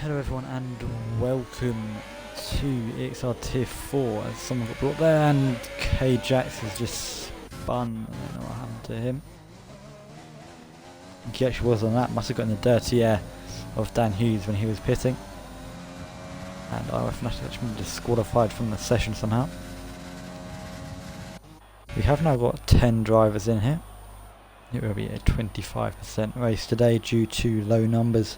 Hello everyone and welcome to EXR Tier 4 as someone got brought there and K-Jax has just spun. I don't know what happened to him. I think he actually was on that, must have got in the dirty air of Dan Hughes when he was pitting. And I reckon actually been disqualified from the session somehow. We have now got 10 drivers in here. It will be a 25% race today due to low numbers.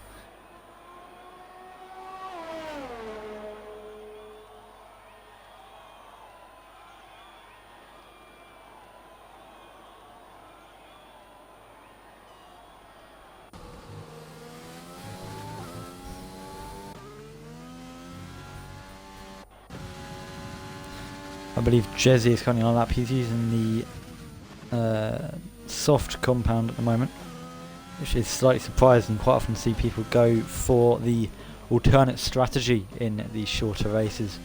I believe Jezzy is currently on lap. He's using the soft compound at the moment, which is slightly surprising. Quite often see people go for the alternate strategy in these shorter races,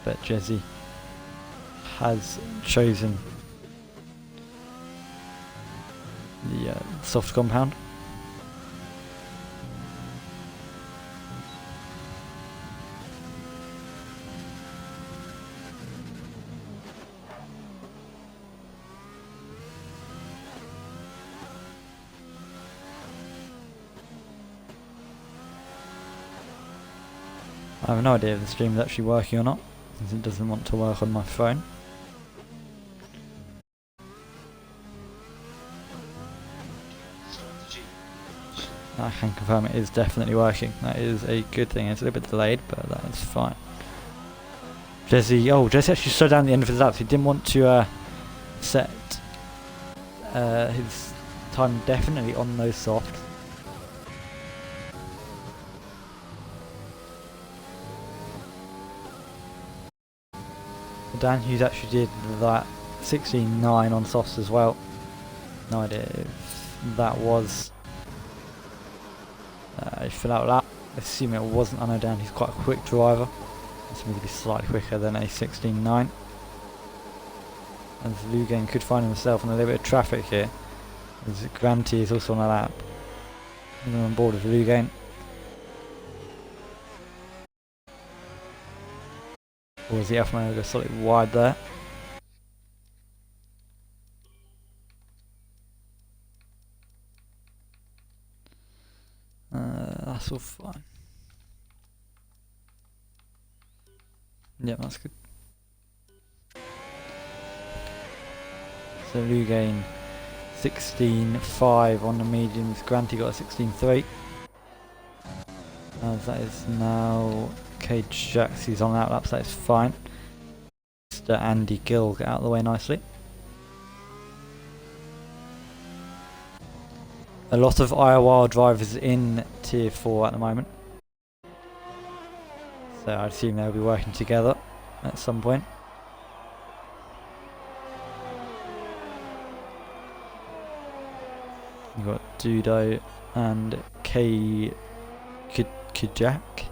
but Jezzy has chosen the soft compound. I have no idea if the stream is actually working or not, because it doesn't want to work on my phone. I can confirm it is definitely working. That is a good thing. It's a little bit delayed, but that is fine. Jezzy actually slowed down the end of his laps. He didn't want to set his time definitely on those softs. Dan Hughes actually did that 16.9 on softs as well. No idea if that was a fill out lap. Assuming it wasn't. I know Dan Hughes is quite a quick driver. It's going to be slightly quicker than a 16.9. And Lugain could find himself in a little bit of traffic here, as Granty is also on a lap. He's on board with Lugain. Or was the Alpha Male go slightly wide there? That's all fine. Yeah, that's good. So Lugain 16.5 on the mediums. Granty got a 16.3. As that is now K-Jax, he's on outlaps, that is fine. Mr. Andy Gill get out of the way nicely. A lot of IOR drivers in Tier 4 at the moment, so I'd assume they'll be working together at some point. You've got Dudo and Jack.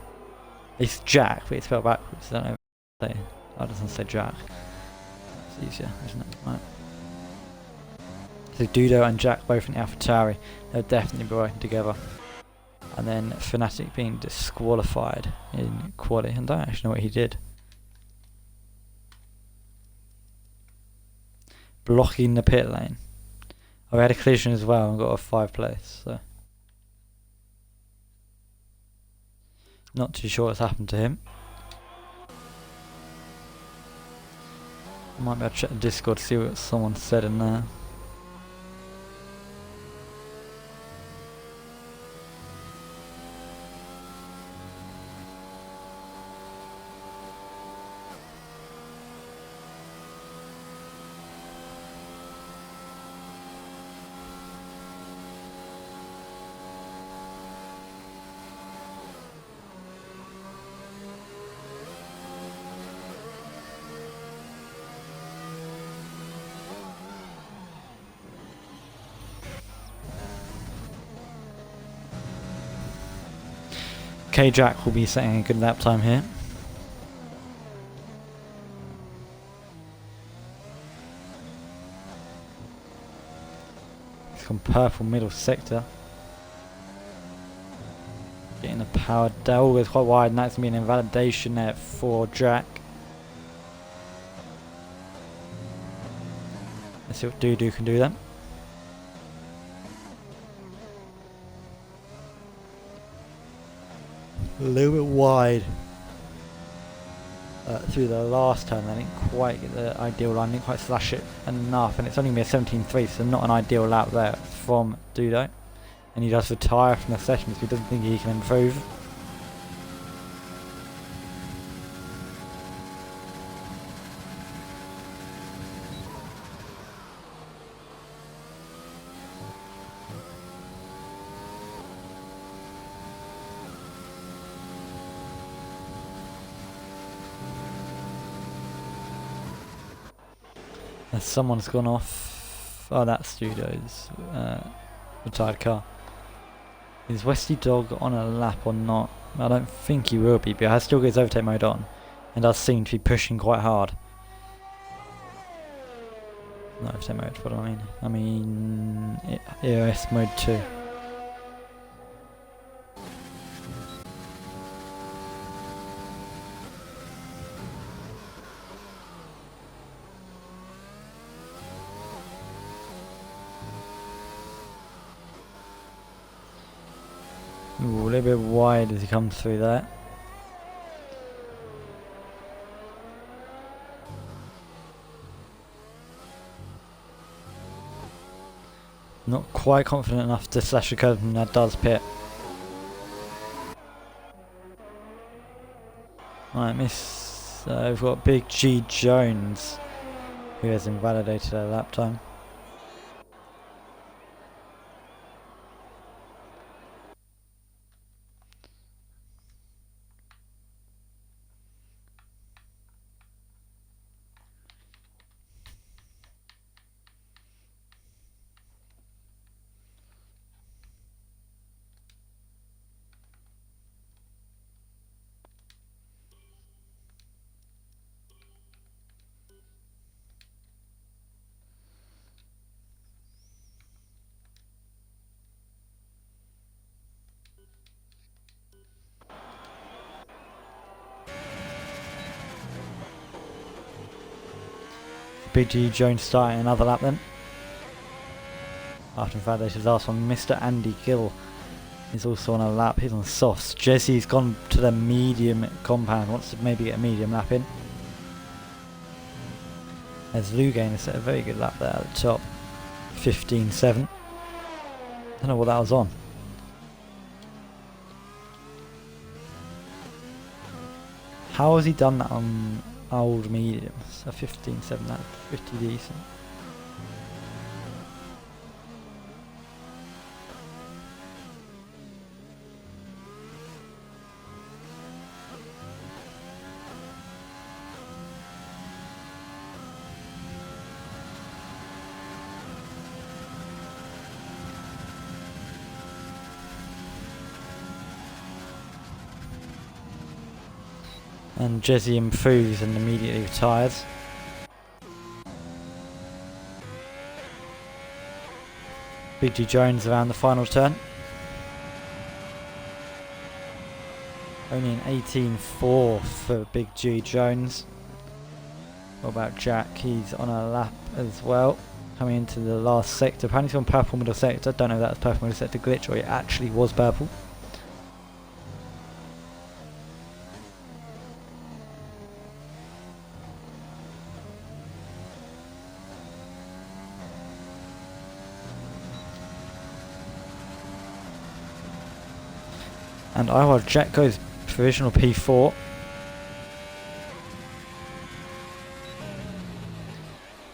It's Jack, but it's spelled backwards. I don't know. Oh, it doesn't say Jack. It's easier, isn't it? Right. So Dudo and Jack both in the AlphaTauri. They'll definitely be working together. And then Fnatic being disqualified in quali. I don't actually know what he did. Blocking the pit lane. Oh, we had a collision as well and got a 5th place. So not too sure what's happened to him. Might be able to check the Discord to see what someone said in there. K-Jack will be setting a good lap time here. He's gone purple middle sector. Getting a power. Dell goes quite wide, and that's going to be an invalidation there for Jack. Let's see what Doodoo can do then. A little bit wide through the last turn. I didn't quite get the ideal line, didn't quite slash it enough, and it's only going to be a 17.3, so not an ideal lap there from Doodoo. And he does retire from the session because he doesn't think he can improve. And someone's gone off. Oh, that's Doodoo's retired car. Is Westy Dog on a lap or not? I don't think he will be, but he still gets overtake mode on and does seem to be pushing quite hard. Not overtake mode, what do I mean? I mean EOS mode 2. Ooh, a little bit wide as he comes through there. Not quite confident enough to slash the curve, and that does pit. Alright, miss. We've got Big G Jones, who has invalidated a lap time. Big G Jones starting another lap then. After invalidated his last one, Mr. Andy Gill is also on a lap. He's on softs. Jesse's gone to the medium compound, wants to maybe get a medium lap in. As Lugain has set a very good lap there at the top. 15.7. Don't know what that was on. How has he done that on old mediums? A 15.7, that's pretty decent. And Jesse improves and immediately retires. Big G Jones around the final turn. Only an 18.4 for Big G Jones. What about Jack? He's on a lap as well. Coming into the last sector. Apparently he's on purple middle sector. Don't know if that was purple middle sector glitch or it actually was purple. And Iowa Jack goes provisional P4.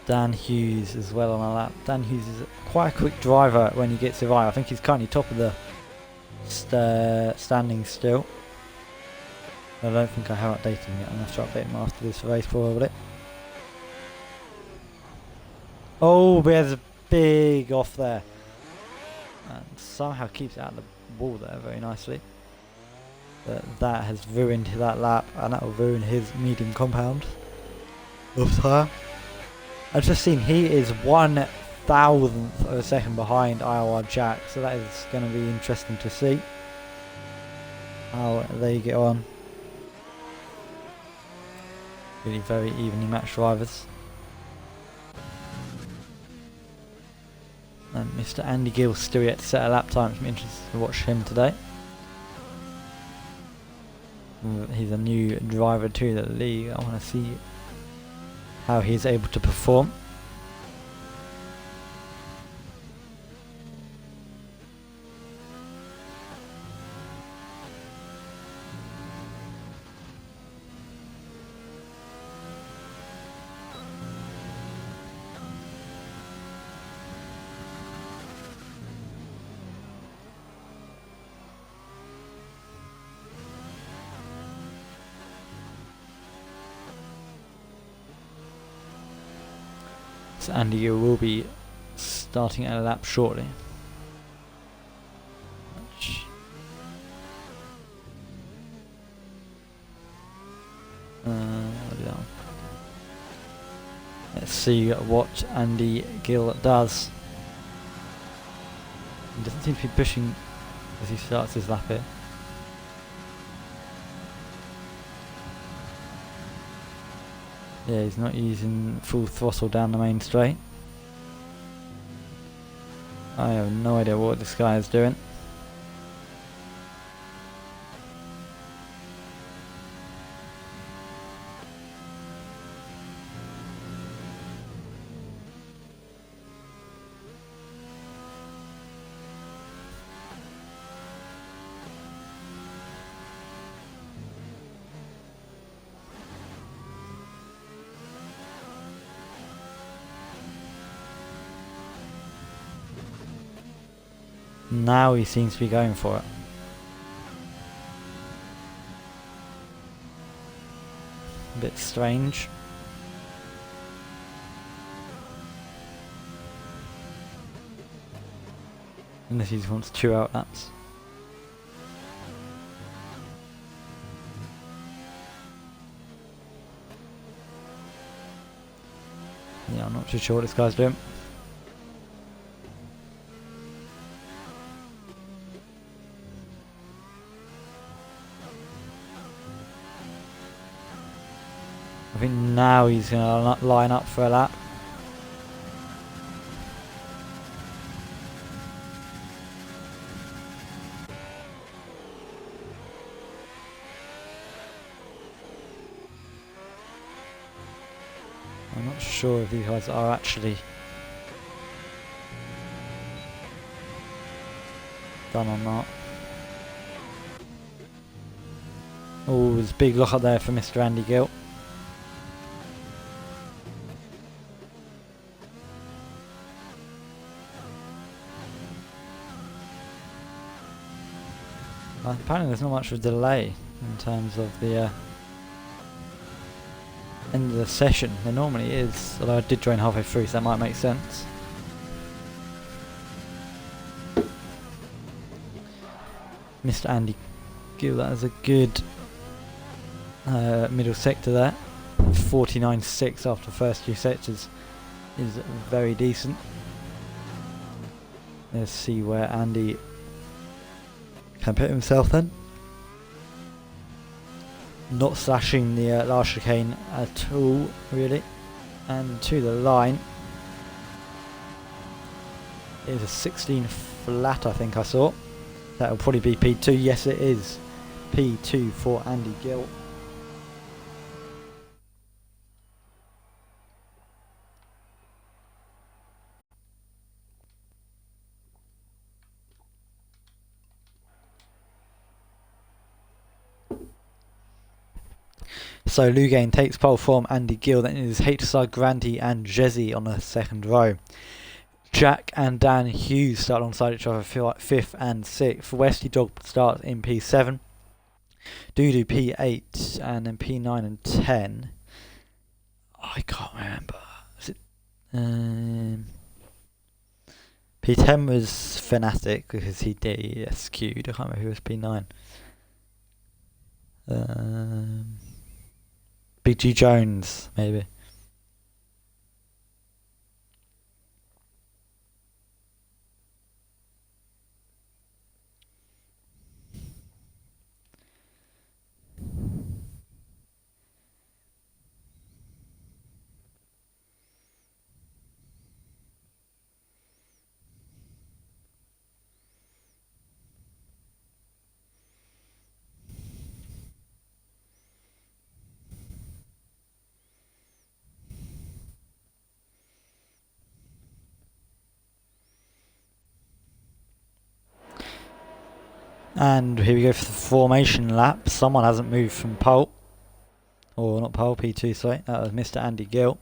Dan Hughes as well on a lap. Dan Hughes is quite a quick driver when he gets survive. I think he's currently top of the standings still. I don't think I have updated him yet. I'm going to have to update him after this race probably. Oh, there's a big off there. And somehow keeps it out of the wall there very nicely. But that has ruined that lap, and that will ruin his medium compound of tyre. I've just seen he is 1,000th of a second behind Iowa Jack, so that is going to be interesting to see. how they get on. Really very evenly matched drivers. And Mr. Andy Gill still yet to set a lap time. I'm interested to watch him today. He's a new driver to the league. I want to see how he's able to perform. So Andy Gill will be starting a lap shortly. Let's see what Andy Gill does. He doesn't seem to be pushing as he starts his lap here. Yeah, he's not using full throttle down the main straight. I have no idea what this guy is doing. Now he seems to be going for it. A bit strange. Unless he just wants 2 out laps. Yeah, I'm not too sure what this guy's doing. I think now he's going to line up for a lap. I'm not sure if these guys are actually done or not. Oh, there's a big look up there for Mr. Andy Gill. Apparently there's not much of a delay in terms of the end of the session. There normally is, although I did join halfway through, so that might make sense. Mr. Andy Gill, that is a good middle sector there. 49.6 after the first few sectors is very decent. Let's see where Andy can put himself then. Not slashing the last chicane at all, really. And to the line. It is a 16 flat, I think I saw. That will probably be P2. Yes, it is P2 for Andy Gill. So Lugain takes pole from Andy Gill, then it is HSR, Grandy and Jezzy on the second row. Jack and Dan Hughes start alongside each other 5th and 6th. Westy Dog starts in P7. Doodoo P8 and then P9 and 10. I can't remember. Is it P10 was Fanatic because he DSQ'd. I can't remember who was P9. Big G Jones, maybe. And here we go for the formation lap. Someone hasn't moved from pole. Or not pole, P2, sorry. That was Mr. Andy Gill.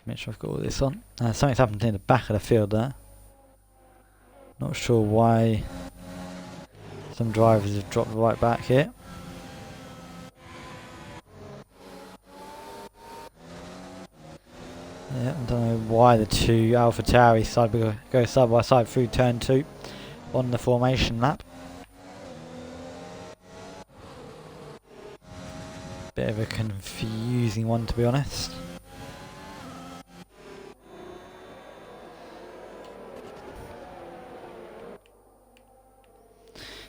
Make sure I've got all this on. Something's happened in the back of the field there. Not sure why some drivers have dropped right back here. Yeah, I don't know why the two AlphaTauri go side by side through turn 2 on the formation lap. Bit of a confusing one, to be honest.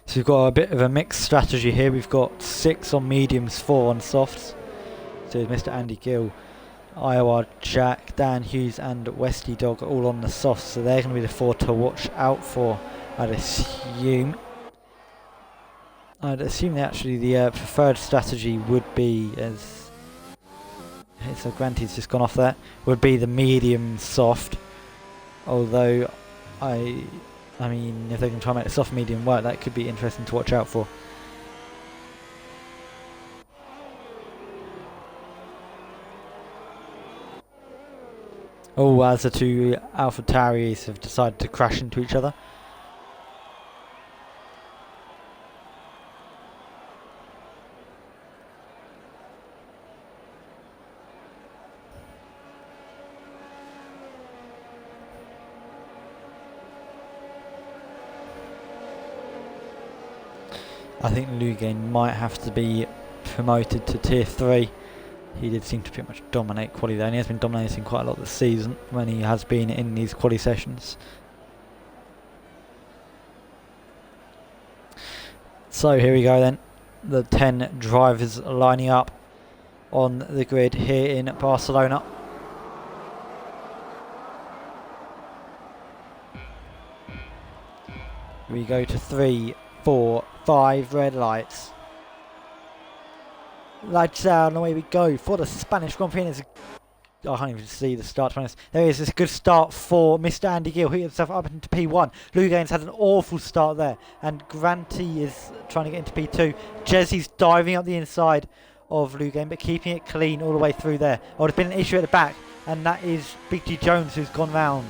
So we've got a bit of a mixed strategy here. We've got 6 on mediums, 4 on softs. So Mr. Andy Gill, Iowa Jack, Dan Hughes and Westy Dog all on the softs. So they're going to be the 4 to watch out for, I'd assume. Actually the preferred strategy would be, as so Granty's just gone off there, would be the medium soft. Although I mean, if they can try and make the soft medium work, that could be interesting to watch out for. Oh, as the two AlphaTauris have decided to crash into each other. I think Lugain might have to be promoted to Tier 3. He did seem to pretty much dominate quali there, and he has been dominating quite a lot this season when he has been in these quali sessions. So here we go then, the 10 drivers lining up on the grid here in Barcelona. We go to 3, 4, 5 red lights. Lights out, and away we go for the Spanish Grand Prix. I can't even see the start. There is a good start for Mr. Andy Gill. He himself up into P1. Lugain's had an awful start there, and Granty is trying to get into P2. Jesse's diving up the inside of Lugain, but keeping it clean all the way through there. Oh, there's been an issue at the back, and that is Big G Jones who's gone round.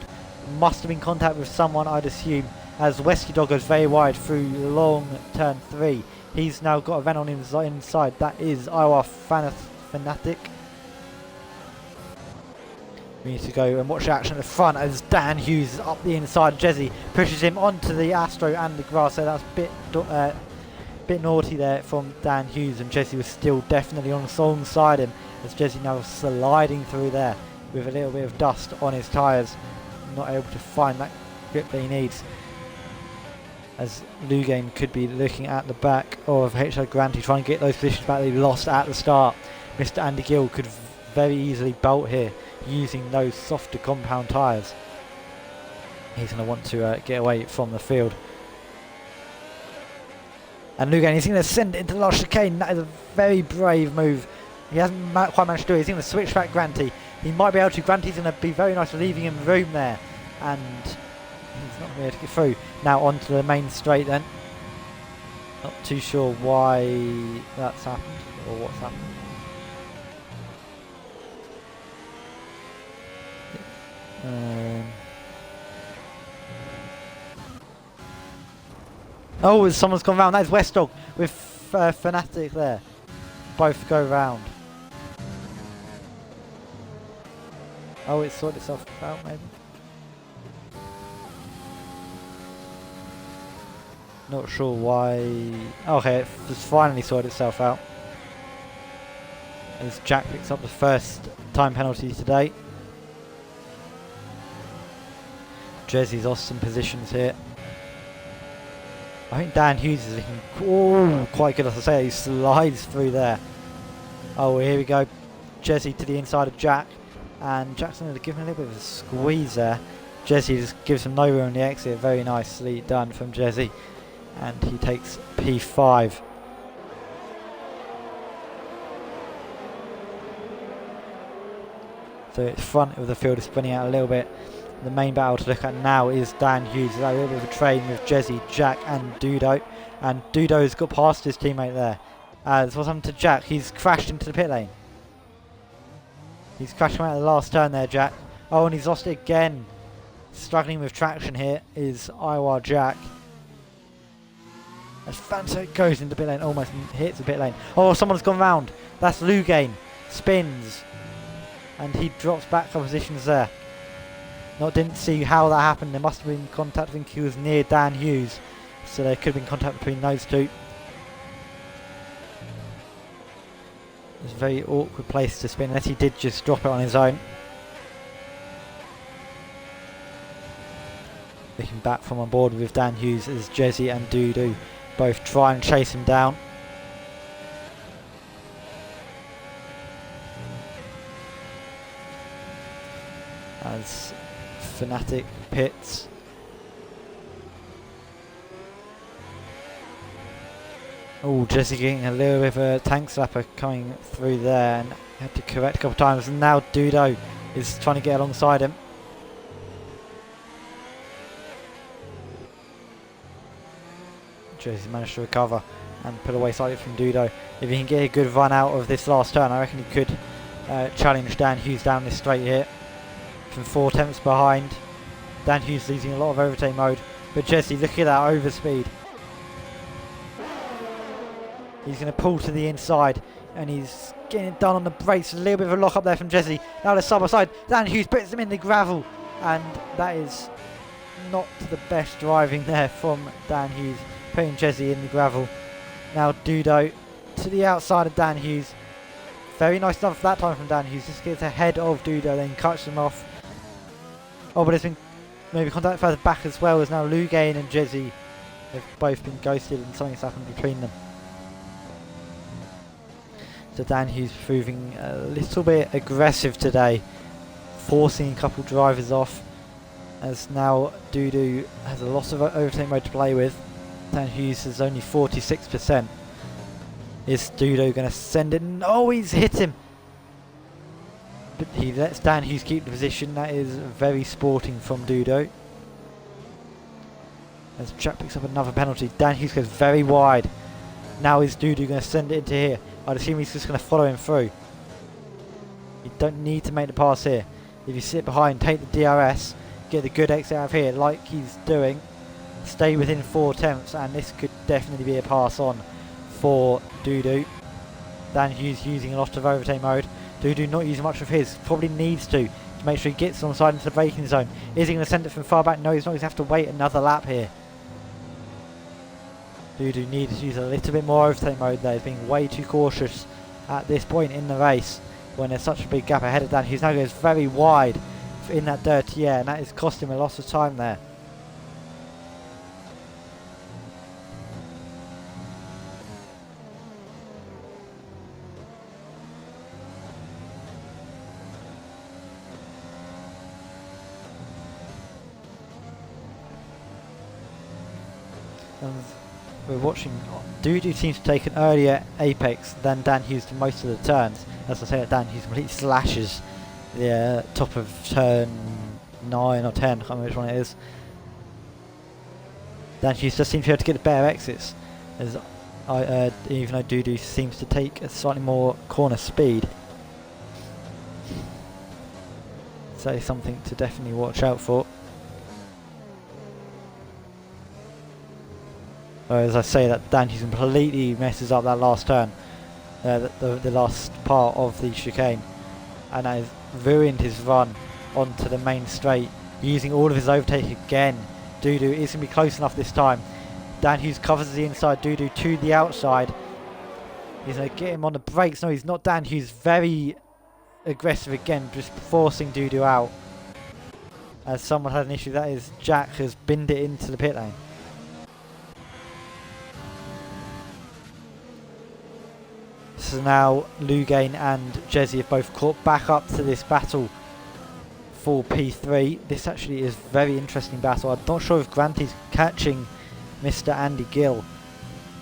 Must have been in contact with someone, I'd assume, as Westy Dog goes very wide through long turn 3. He's now got a van on his inside. That is Iowa Fanatic. We need to go and watch action at the front as Dan Hughes is up the inside. Jesse pushes him onto the Astro and the grass. So that's a bit naughty there from Dan Hughes, and Jesse was still definitely on the wrong side him as Jesse now sliding through there with a little bit of dust on his tyres. Not able to find that grip that he needs, as Lugain could be looking at the back of HR Granty, trying to get those positions back they lost at the start. Mr. Andy Gill could very easily bolt here using those softer compound tyres. He's going to want to get away from the field. And Lugain is going to send it into the last chicane. That is a very brave move. He hasn't quite managed to do it. He's going to switch back Granty. He might be able to. Granty's going to be very nice for leaving him room there. And he's not going to be able to get through. Now onto the main straight then. Not too sure why that's happened or what's happened. Oh, someone's gone round. That is West Dog with Fanatic there. Both go round. Oh, it sorted itself out maybe. Not sure why. Okay, it just finally sorted itself out. As Jack picks up the first time penalty today. Jesse's lost some positions here. I think Dan Hughes is looking quite good, as I say. He slides through there. Oh, here we go. Jesse to the inside of Jack. And Jack's going to give him a little bit of a squeeze there. Jesse just gives him no room on the exit. Very nicely done from Jesse. And he takes P5. So it's front of the field is spinning out a little bit. The main battle to look at now is Dan Hughes. A little bit of a train with Jesse, Jack and Dudo. And Dudo's got past his teammate there. As what's happened to Jack? He's crashed into the pit lane. He's crashed out at the last turn there, Jack. Oh, and he's lost it again. Struggling with traction here is Iowa Jack. As Fanto goes into the pit lane, almost hits the pit lane. Oh, someone's gone round. That's Lugane. Spins. And he drops back a couple positions there. Didn't see how that happened. There must have been contact. I think he was near Dan Hughes. So there could have been contact between those two. It's a very awkward place to spin, unless he did just drop it on his own. Looking back from on board with Dan Hughes as Jezzy and Dudu both try and chase him down. As Fnatic pits. Oh, Jesse getting a little bit of a tank slapper coming through there and had to correct a couple of times, and now Dudo is trying to get alongside him. Jesse managed to recover and pull away slightly from Dudo. If he can get a good run out of this last turn, I reckon he could challenge Dan Hughes down this straight here. From 4 tenths behind. Dan Hughes losing a lot of overtake mode, but Jesse, look at that overspeed. He's going to pull to the inside and he's getting it done on the brakes. A little bit of a lock up there from Jesse. Now the side by side. Dan Hughes puts him in the gravel, and that is not the best driving there from Dan Hughes, putting Jesse in the gravel. Now Dudo to the outside of Dan Hughes. Very nice stuff that time from Dan Hughes. Just gets ahead of Dudo, then cuts him off. Oh, but there's been maybe contact further back as well, as now Lugane and Jesse have both been ghosted and something's happened between them. So Dan Hughes proving a little bit aggressive today, forcing a couple drivers off, as now Dudu has a lot of overtake mode to play with. Dan Hughes is only 46%. Is Dudu going to send it? Oh, he's hit him! But he lets Dan Hughes keep the position. That is very sporting from Dudu. As Jack picks up another penalty, Dan Hughes goes very wide. Now is Dudu going to send it into here? I'd assume he's just going to follow him through. You don't need to make the pass here. If you sit behind, take the DRS, get the good exit out of here like he's doing, stay within 4 tenths, and this could definitely be a pass on for Dudu. Dan Hughes using a lot of overtake mode. Dudu not using much of his. Probably needs to make sure he gets on side into the braking zone. Is he going to send it from far back? No, he's not. He's going to have to wait another lap here. Dudu needs to use a little bit more overtake mode there. He's being way too cautious at this point in the race when there's such a big gap ahead of Dan Hughes. Now goes very wide in that dirty air, and that is costing him a lot of time there. We're watching Dudu seems to take an earlier apex than Dan Hughes to most of the turns. As I say, Dan Hughes completely slashes the top of turn 9 or 10, I can't remember which one it is. Dan Hughes just seems to be able to get the better exits, as even though Dudu seems to take a slightly more corner speed. So something to definitely watch out for. As I say, that Dan Hughes completely messes up that last turn, the last part of the chicane, and that has ruined his run onto the main straight, using all of his overtake again. Dudu is going to be close enough this time. Dan Hughes covers the inside, Dudu to the outside. He's going to get him on the brakes. No, he's not. Dan Hughes very aggressive again, just forcing Dudu out. As someone had an issue, that is Jack has binned it into the pit lane. So now Lugane and Jesse have both caught back up to this battle for P3. This actually is a very interesting battle. I'm not sure if Granty's catching Mr. Andy Gill.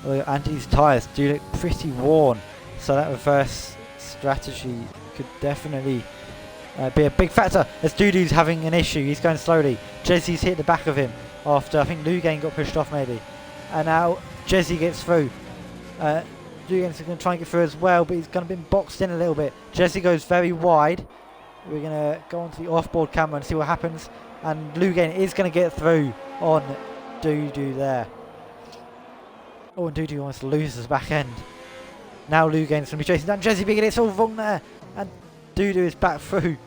Andy's tyres do look pretty worn, so that reverse strategy could definitely be a big factor. As Dudu's having an issue, he's going slowly. Jesse's hit the back of him after I think Lugane got pushed off maybe. And now Jesse gets through. Lugain's going to try and get through as well, but he's going to be boxed in a little bit. Jesse goes very wide. We're going to go onto the off-board camera and see what happens. And Lugain is going to get through on Doodoo there. Oh, and Doodoo almost loses his back end. Now Lugain's going to be chasing down Jesse Big, and it's all wrong there. And Doodoo is back through.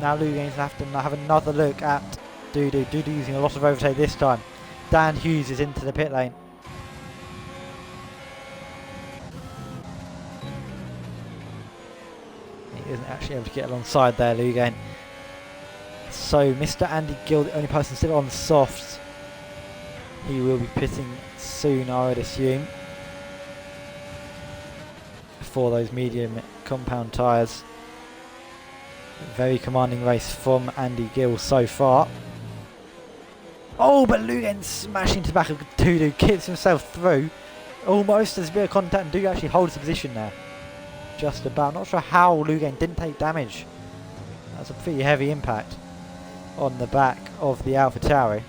Now Lugain's have to have another look at Doodoo. Doodoo using a lot of overtake this time. Dan Hughes is into the pit lane. He isn't actually able to get alongside there, Lugain. So Mr. Andy Gill, the only person still on softs. He will be pitting soon, I would assume, for those medium compound tyres. Very commanding race from Andy Gill so far. Oh, but Lugain smashing to the back of Doodoo, gets himself through. Almost as a bit of contact, and Doodoo actually holds the position there. Just about. Not sure how Lugain didn't take damage. That's a pretty heavy impact on the back of the AlphaTauri.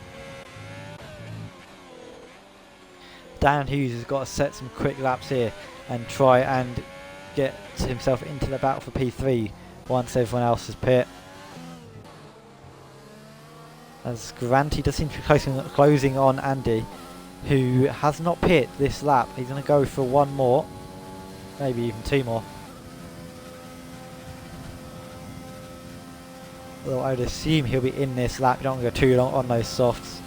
Dan Hughes has got to set some quick laps here and try and get himself into the battle for P3 once everyone else is pit. As Granty does seem to be closing on Andy, who has not pit this lap. He's going to go for one more, maybe even two more. Although I would assume he'll be in this lap. You don't want to go too long on those softs.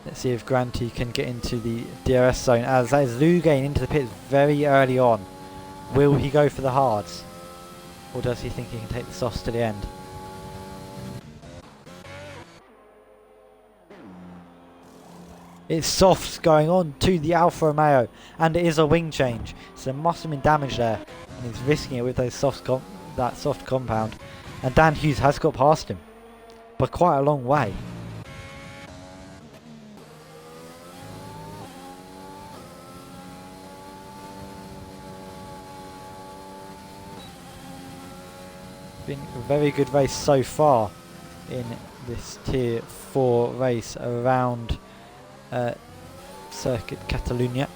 Let's see if Granty can get into the DRS zone, as that is Lugain into the pits very early on. Will he go for the hards? Or does he think he can take the softs to the end? It's softs going on to the Alfa Romeo, and it is a wing change, so there must have been damage there, and he's risking it with those that soft compound. And Dan Hughes has got past him, but quite a long way. Been a very good race so far in this Tier 4 race around Circuit Catalunya.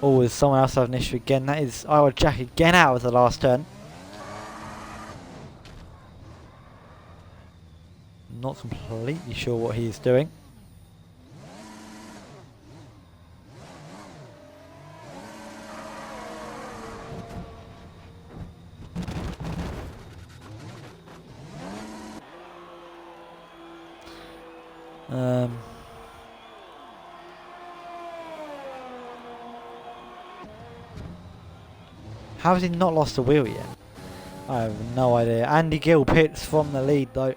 Oh, is someone else having an issue again? That is Iowa Jack again out of the last turn. Not completely sure what he is doing. How has he not lost a wheel yet? I have no idea. Andy Gill pits from the lead though.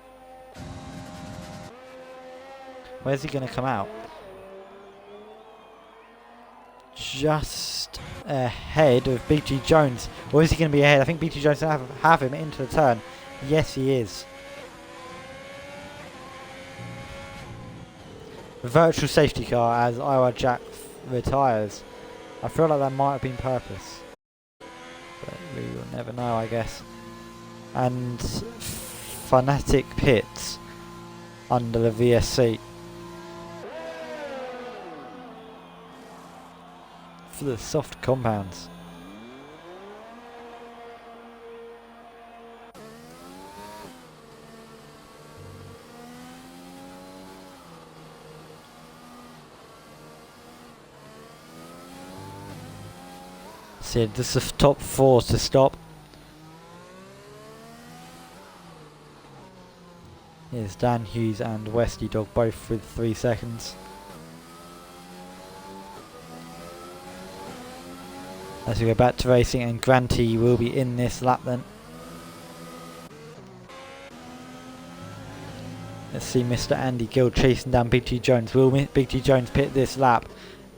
Where's he going to come out? Just ahead of BT Jones. Or is he going to be ahead? I think BT Jones will have him into the turn. Yes, he is. Virtual safety car as Iowa Jack retires. I feel like that might have been purpose, but we will never know, I guess. And Fanatic pits under the VSC for the soft compounds. So this is the top four to stop. Here's Dan Hughes and Westy Dog both with 3 seconds. As we go back to racing, and Granty will be in this lap then. Let's see Mr. Andy Gill chasing down Big T Jones. Will Big T Jones pit this lap?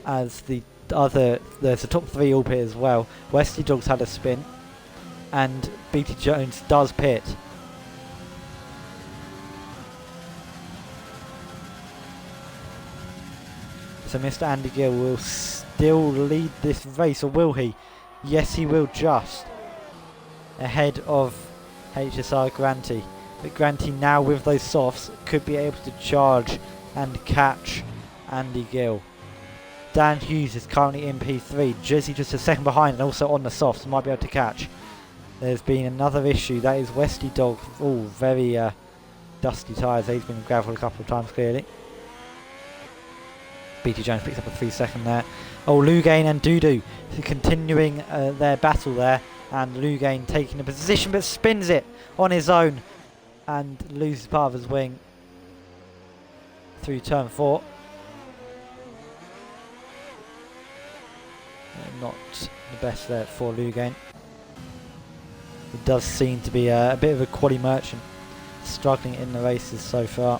As there's a top 3 all pit as well. Westy Dog's had a spin, and Big T Jones does pit. So Mr. Andy Gill will still lead this race, or will he? Yes, he will, just ahead of HSR Granty. But Granty now with those softs could be able to charge and catch Andy Gill. Dan Hughes is currently in P3. Jesse just a second behind and also on the softs, might be able to catch. There's been another issue, that is Westy Dog. Oh, very dusty tyres. He's been gravel a couple of times clearly. BT Jones picks up a 3 second there. Oh, Lugain and Dudu continuing their battle there. And Lugain taking a position but spins it on his own and loses part of his wing through turn 4. Not the best there for Lugain. It does seem to be a bit of a quality merchant, struggling in the races so far.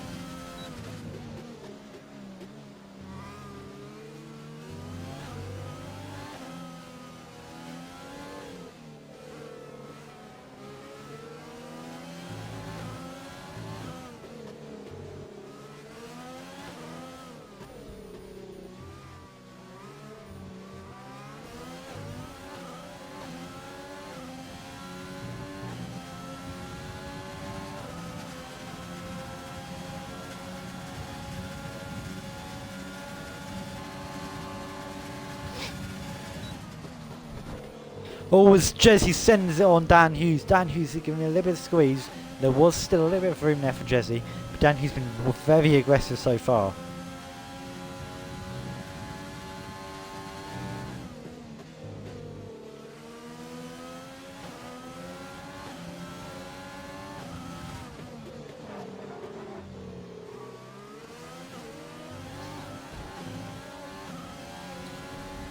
Oh, as Jesse sends it on Dan Hughes. Dan Hughes is giving it a little bit of squeeze. There was still a little bit of room there for Jesse, but Dan Hughes has been very aggressive so far.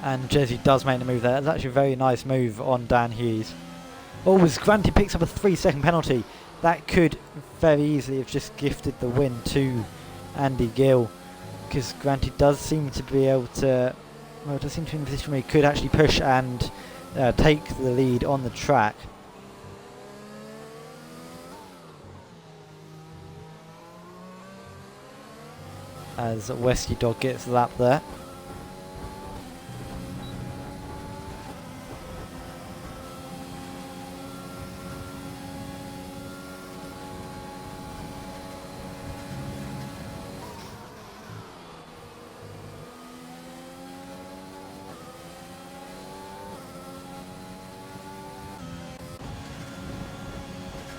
And Jesse does make the move there. That's actually a very nice move on Dan Hughes. Oh, as Granty picks up a 3 second penalty. That could very easily have just gifted the win to Andy Gill. Because Granty does seem to be able to... Well, does seem to be in a position where he could actually push and take the lead on the track. As Westy Dog gets the lap there.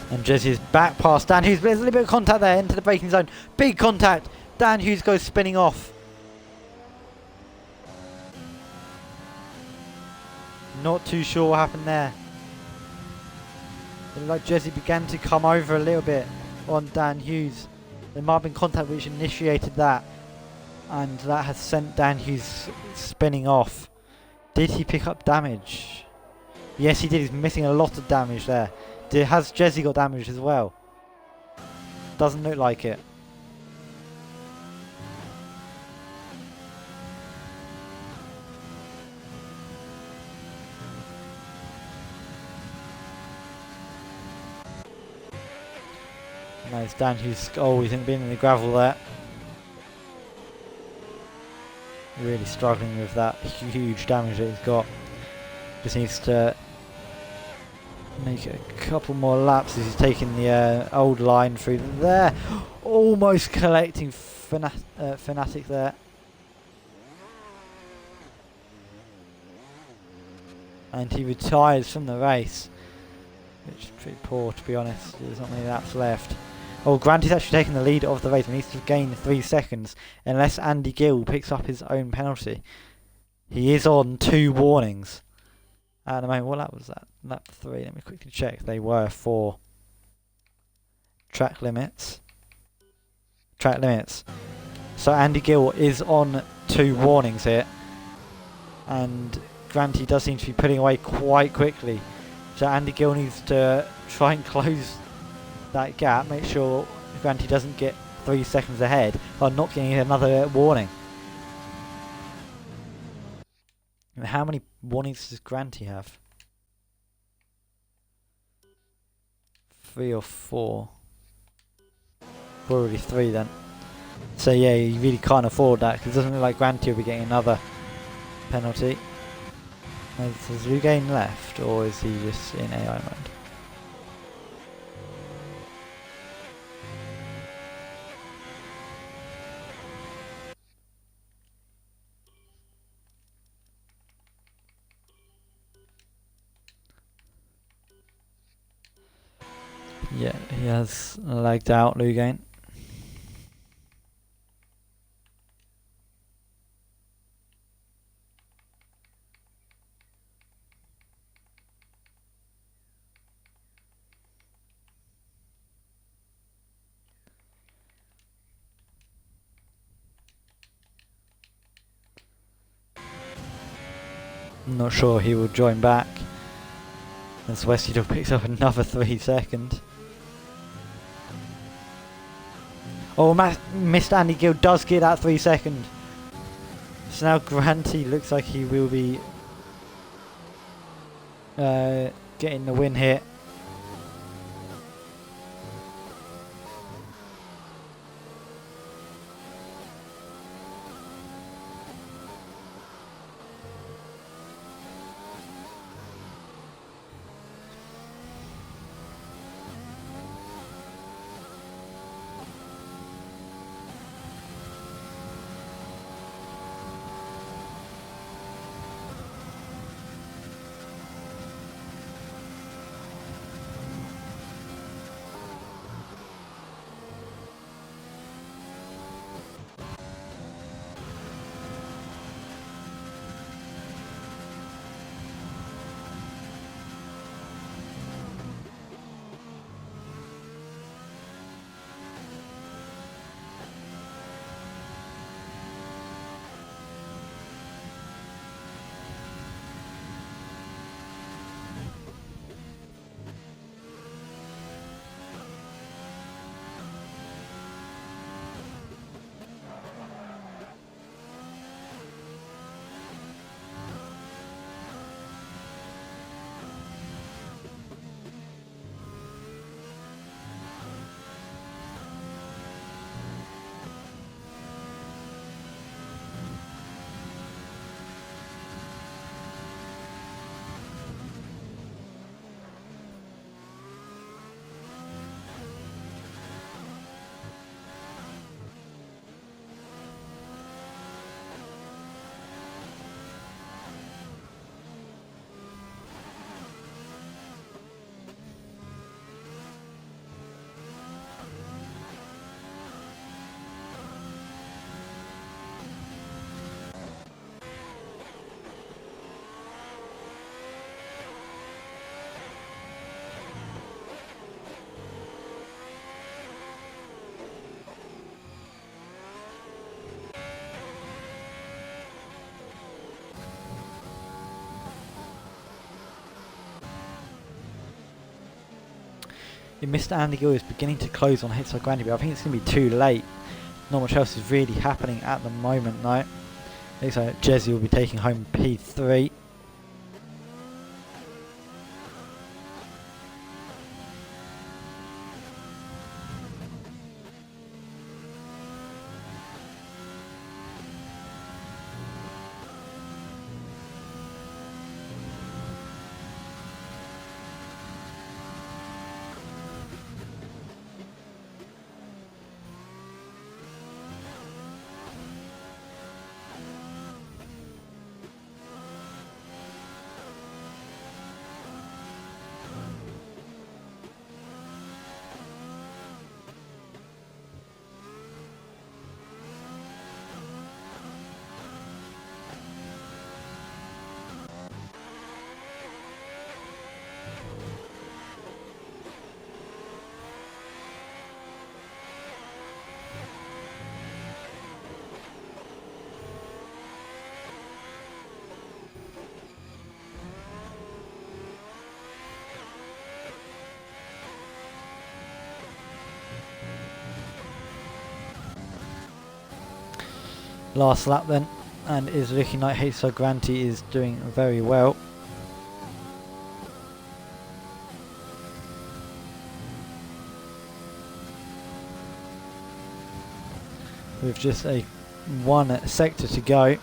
And Jesse is back past Dan Hughes, but there's a little bit of contact there into the braking zone. Big contact. Dan Hughes goes spinning off. Not too sure what happened there. It looked like Jesse began to come over a little bit on Dan Hughes. There might have been contact which initiated that. And that has sent Dan Hughes spinning off. Did he pick up damage? Yes, he did. He's missing a lot of damage there. Has Jesse got damaged as well? Doesn't look like it. Nice, Dan Hughes. Oh, he's been in the gravel there. Really struggling with that huge damage that he's got. Just needs to make a couple more laps as he's taking the old line through there. Almost collecting Fnatic there. And he retires from the race, which is pretty poor, to be honest. There's not many laps left. Oh, Granty's actually taking the lead of the race. He needs to gain 3 seconds unless Andy Gill picks up his own penalty. He is on 2 warnings at the moment. What lap was that? Lap 3. Let me quickly check. They were for track limits. Track limits. So Andy Gill is on 2 warnings here. And Granty does seem to be putting away quite quickly. So Andy Gill needs to try and close that gap. Make sure Granty doesn't get 3 seconds ahead by not getting another warning. And how many warnings does Granty have? 3 or 4. Probably 3 then. So yeah, you really can't afford that because it doesn't look like Granty will be getting another penalty. Has Lugain left or is he just in AI mode? Yeah, he has lagged out, Lugane. I'm not sure he will join back as Westy Dog picks up another 3 seconds. Oh, missed Andy Gill does get that 3 second. So now Granty looks like he will be getting the win here. Mr. Andy Gill is beginning to close on hits like Grandy, but I think it's going to be too late. Not much else is really happening at the moment though. Looks like Jezzy will be taking home P3. Last lap then, and is looking like HSO Granty is doing very well. With just a 1 sector to go.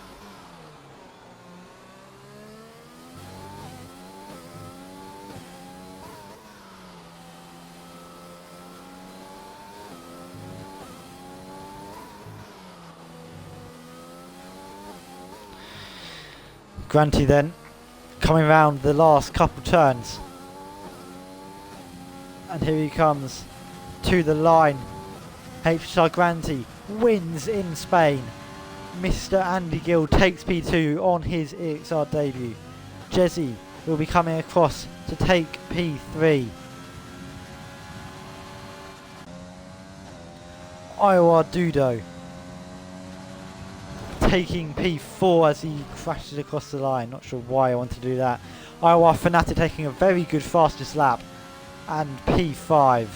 Granty then coming around the last couple turns And here he comes to the line. HSR Granty wins in Spain. Mr. Andy Gill takes P2 on his EXR debut. Jezzy will be coming across to take P3. Iowa Dudo taking P4 as he crashes across the line. Not sure why I want to do that. Iowa Fanatic taking a very good fastest lap and P5.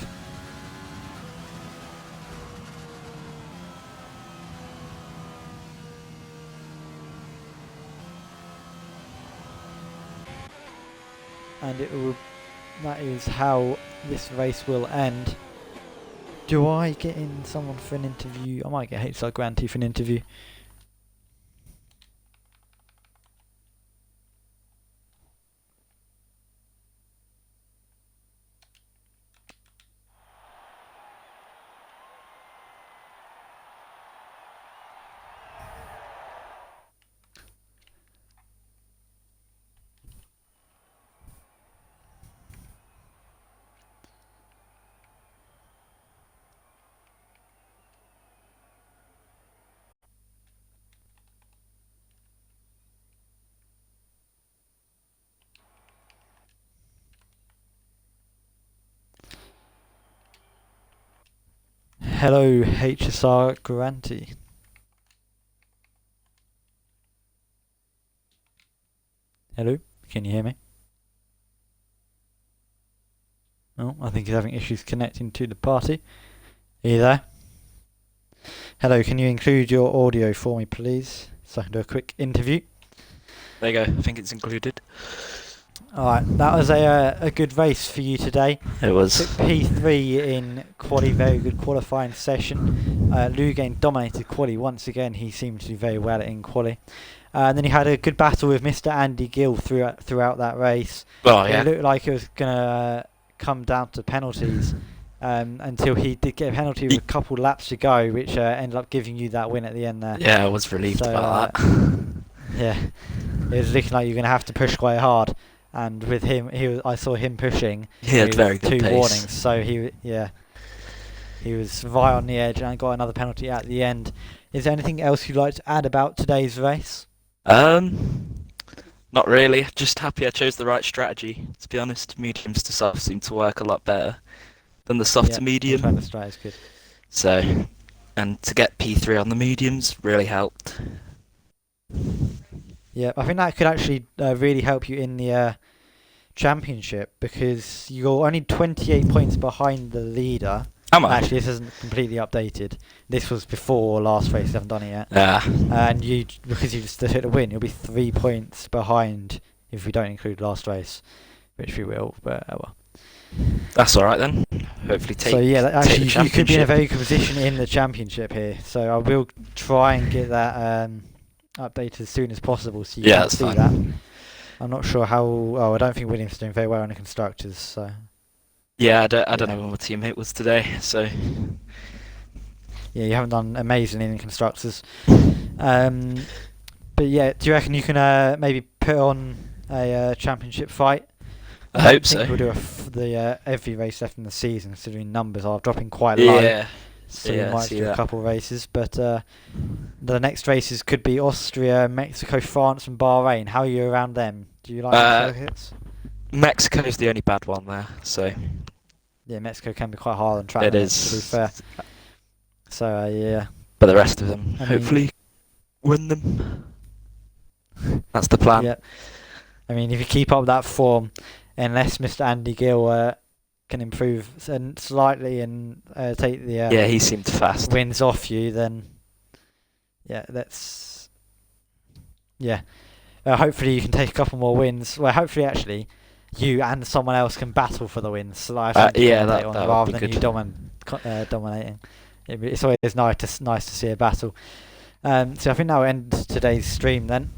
And that is how this race will end. Do I get in someone for an interview? I might get HSR Granty for an interview. Hello, HSR Granty. Hello, can you hear me? Oh, I think he's having issues connecting to the party. Are you there? Hello, can you include your audio for me, please, so I can do a quick interview? There you go, I think it's included. Alright, that was a good race for you today. It was. Took P3 in quali, very good qualifying session. Lugain dominated quali once again. He seemed to do very well in quali. And then he had a good battle with Mr. Andy Gill throughout that race. Oh, yeah. It looked like it was going to come down to penalties until he did get a penalty with a couple laps to go, which ended up giving you that win at the end there. Yeah, I was relieved about that. Yeah, it was looking like you're going to have to push quite hard. And with him, I saw him pushing. He had very good two pace. warnings, so he was right on the edge and got another penalty at the end. Is there anything else you'd like to add about today's race? Not really. Just happy I chose the right strategy. To be honest, mediums to soft seem to work a lot better than the soft to medium. The strat is good. So, and to get P3 on the mediums really helped. Yeah, I think that could actually really help you in the championship, because you're only 28 points behind the leader. Am I? Actually, this isn't completely updated. This was before last race. I haven't done it yet. Yeah. And because you just hit a win, you'll be 3 points behind if we don't include last race, which we will. But well. That's all right then. Hopefully take. So yeah, actually you could be in a championship. very good position in the championship here. So I will try and get that updated as soon as possible, so you can see fine. that. I'm not sure how. Oh, I don't think Williams is doing very well in the constructors. So. Yeah, I don't know what my teammate was today. So. Yeah, you haven't done amazingly in the constructors. But yeah, do you reckon you can maybe put on a championship fight? I hope so. We'll do every race left in the season, considering numbers are dropping quite low. Yeah. So Yeah, we might do a couple races, but the next races could be Austria, Mexico, France, and Bahrain. How are you around them? Do you like the circuits? Mexico's the only bad one there, so. Yeah, Mexico can be quite hard on track. It is. To be fair. So yeah. But the rest of them, hopefully, win them. That's the plan. Yeah. I mean, if you keep up that form, unless Mr. Andy Gill can improve slightly and take the yeah, he seemed fast. Wins off you, then hopefully you can take a couple more wins. Well, hopefully actually you and someone else can battle for the wins. So that rather than you dominating. It's always nice to see a battle. So I think that will end today's stream then.